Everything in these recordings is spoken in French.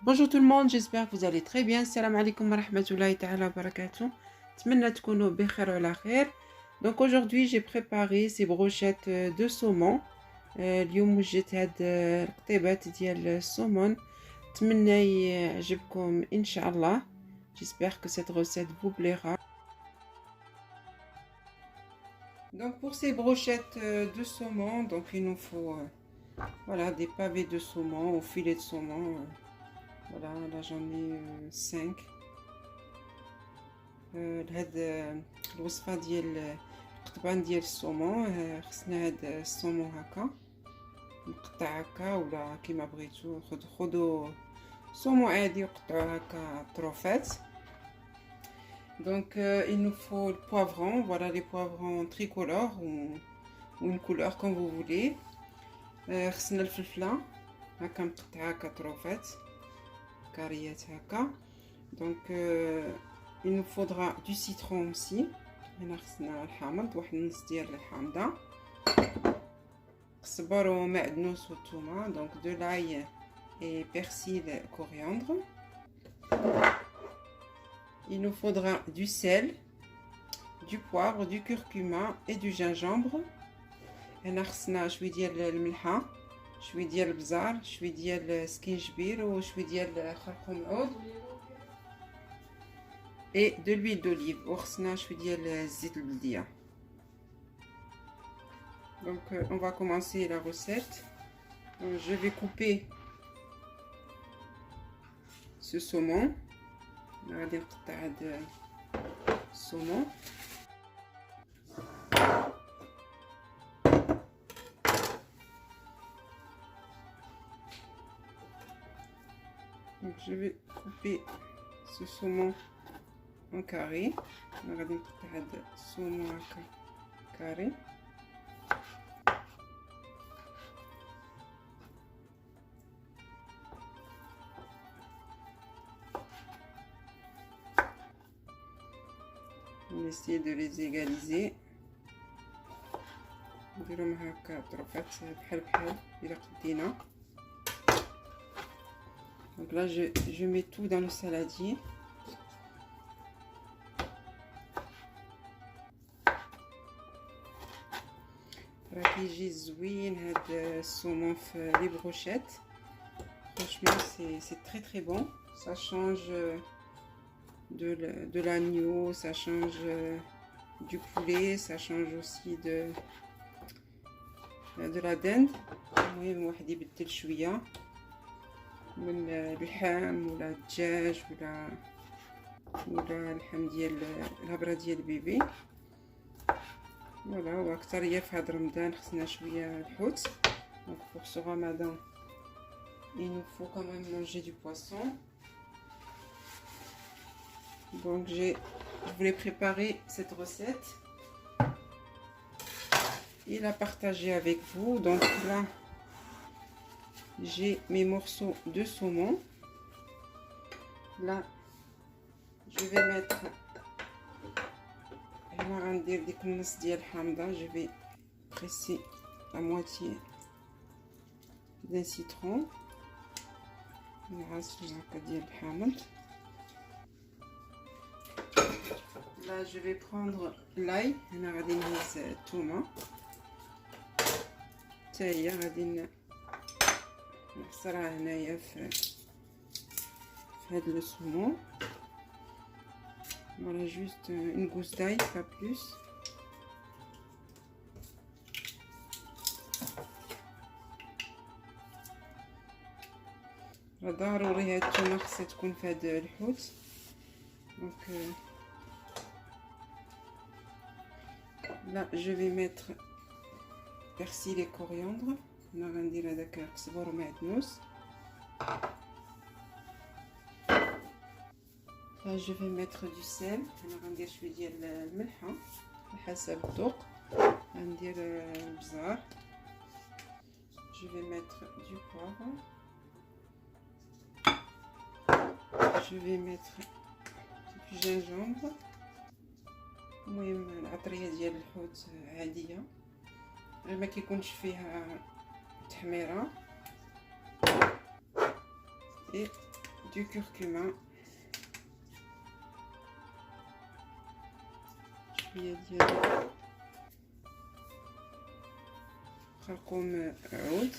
Bonjour tout le monde, j'espère que vous allez très bien. Salam alaikum wa rahmatullahi ta'ala wa barakatuh. Tmenna tkounou bikhair wa ala khair. Donc aujourd'hui, j'ai préparé ces brochettes de saumon. اليوم وجدت هاد القطيبات ديال السومون. نتمنى يعجبكم ان شاء الله. J'espère que cette recette vous plaira. Donc pour ces brochettes de saumon, donc il nous faut voilà, des pavés de saumon ou filets de saumon. Voilà, là j'en ai 5. لهاد الوصفة ديال القطبان ديال الصومون خصنا هاد الصومون هكا مقطع هكا ولا كيما بغيتو خدو صومون عادي وقطعوه هكا طروفات. Donc il nous faut le poivron, voilà les poivrons tricolores ou une couleur comme vous voulez. خصنا الفلفلة هكا مقطعة هكا طروفات كاريات هكا. Donc il nous faudra du citron aussi. هنا خصنا الحامض واحد النص ديال الحامضة، الصبر ومعدنوس والثومة. donc de l'ail et persil, coriandre. Il nous faudra du sel, du poivre, du curcuma et du gingembre. هنا خصنا شوي ديال الملحة، شوي ديال البزار، شوي ديال السكينجبير وشوي ديال خرقوم العود et de l'huile d'olive وخصنا شوي ديال الزيت البلدية. Donc on va commencer la recette. Je vais couper ce saumon. غادي نقطع هذا الصومون. Donc je vais couper ce saumon en carré. غادي نقطع هذا الصومون هكا كاري. On essaie de les égaliser. نديرهم هكا طرفات بحال بحال إلا قدينا. Donc là je mets tout dans le saladier. راه كيجي زوين هاد الصومون في لي بروشيت. Franchement c'est très bon. Ça change de l'agneau, ça change du poulet, ça change aussi de la dinde. المهم واحد يبدل شويه من اللحم ولا الدجاج ولا اللحم ديال الهبره ديال البيبي. فوالا واكثر هي في هذا رمضان خصنا شويه الحوت. Donc pour ce ramadan il nous faut quand même manger du poisson. Donc je voulais préparer cette recette et la partager avec vous. Donc là j'ai mes morceaux de saumon. Là je vais mettre je vais presser la moitié d'un citron. Là je vais prendre l'ail. انا غادي نهز الثومه حتى هي غادي نحصرها هنايا في هاد لو saumon. Voilà, juste une gousse d'ail, pas plus. ضروري هاد الثومه خصها تكون في هاد الحوت. Donc là je vais mettre persil et coriandre. انا غندير هذاك الصبر ومعدنوس. Là je vais mettre du sel. انا غندير شويه ديال الملحه بحسب الذوق. غندير البزار. Je vais mettre du poivre. Je vais mettre du gingembre. المهم العطريه ديال الحوت عاديه غير ما كيكونش فيها تحميره. Et du curcuma. شوية ديال خرقوم عود.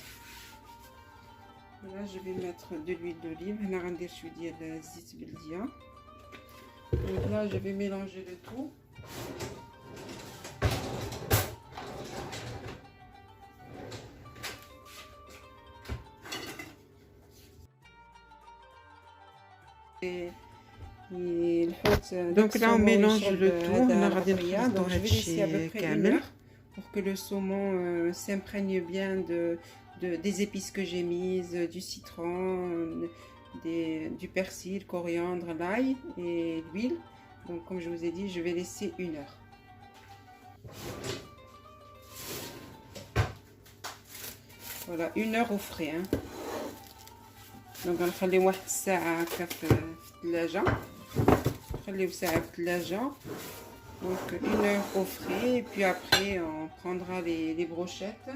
Là je vais mettre de l'huile d'olive. هنا غندير شوية ديال الزيت بلدية. Donc là je vais mélanger le tout. Donc là on mélange le tout. Donc je vais laisser à peu près 1 heure pour que le saumon s'imprègne bien des épices que j'ai mises, du citron, du persil, coriandre, l'ail et l'huile. Donc comme je vous ai dit, je vais laisser 1 heure. Voilà, 1 heure au frais. Hein. Donc غنخليه واحد الساعة هكا في الثلاجة. نخليه ساعة في الثلاجة. Donc 1 heure au frais et puis après on prendra les brochettes.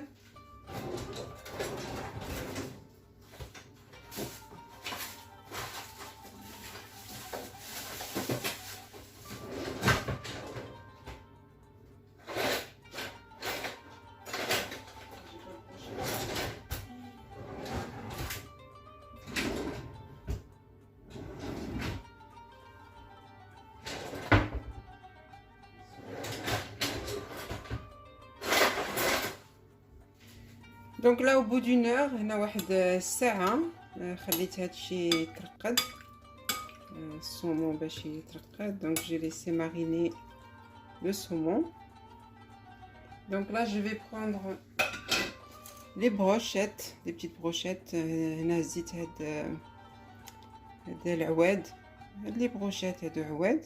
Donc là au bout d'1 heure هنا واحد الساعة خليت هادشي يترقد الصومون باش يترقد. Donc j'ai laissé mariner le saumon. Donc là je vais prendre les brochettes, des petites brochettes. هنا زيت هاد العواد. هاد لي بروشيت هادو عواد.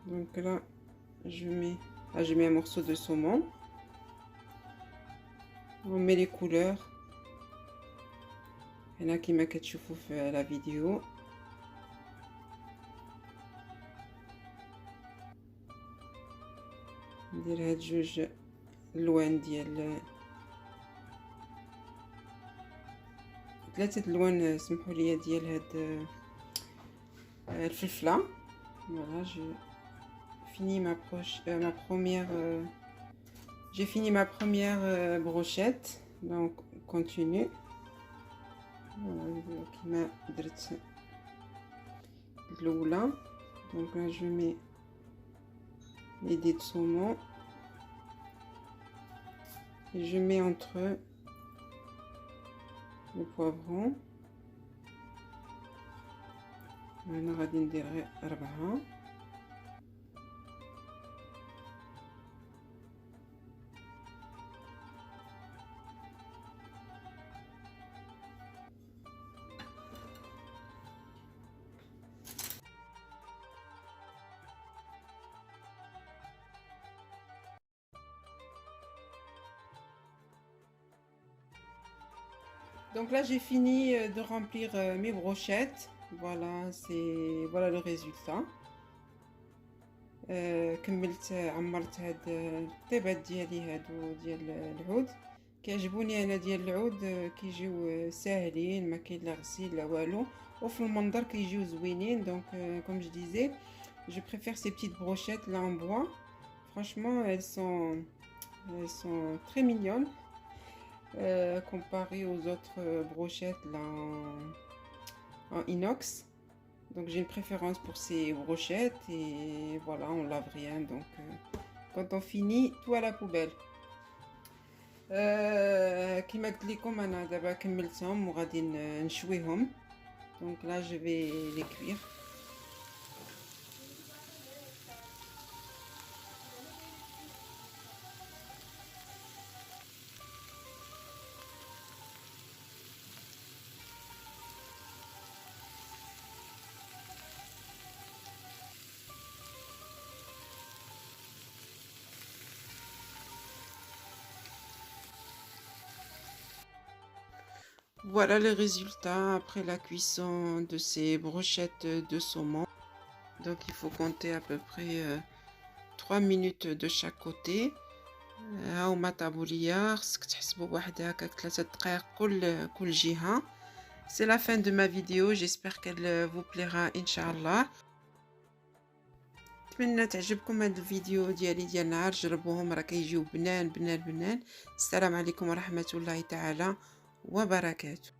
Donc là, je mets un morceau de saumon. On met les couleurs. Il y en a qui m'a كتشوفوا في la vidéo. ندير هاد جوج الوان ديال 3 الوان سمحوا لي ديال هاد الفلفله. Voilà, j'ai fini ma première brochette. Donc on continue. Voilà, donc là je mets les dés de saumon et je mets entre le poivron. انا غادي ندير غير 4. Donc là j'ai fini de remplir mes brochettes. Voilà le résultat. كملت عمرت هاد الطيبات ديالي هادو ديال العود. كيعجبوني انا ديال العود كيجيو ساهلين، ما كاين لا غسيل لا والو، وفي المنظر كيجيو زوينين. Donc comme je disais, je préfère ces petites brochettes là en bois. Franchement elles sont très mignonnes comparées aux autres brochettes là en inox. Donc j'ai une préférence pour ces brochettes et voilà, on lave rien. Donc quand on finit, tout à la poubelle. كما قلت لكم انا دابا كملتهم وغادي نشويهم. Donc là je vais les cuire. Voilà le résultat après la cuisson de ces brochettes de saumon. Donc il faut compter à peu près 3 minutes de chaque côté. هاهما طابو ليا، خصك تحسبوا بواحد هكاك 3 دقائق كل جهة. C'est la fin de ma vidéo, j'espère qu'elle vous plaira إن شاء الله. نتمنى تعجبكم هاد الفيديو ديال النهار، جربوهم راه كيجيو بنان بنان بنان. السلام عليكم ورحمة الله تعالى وبركاته.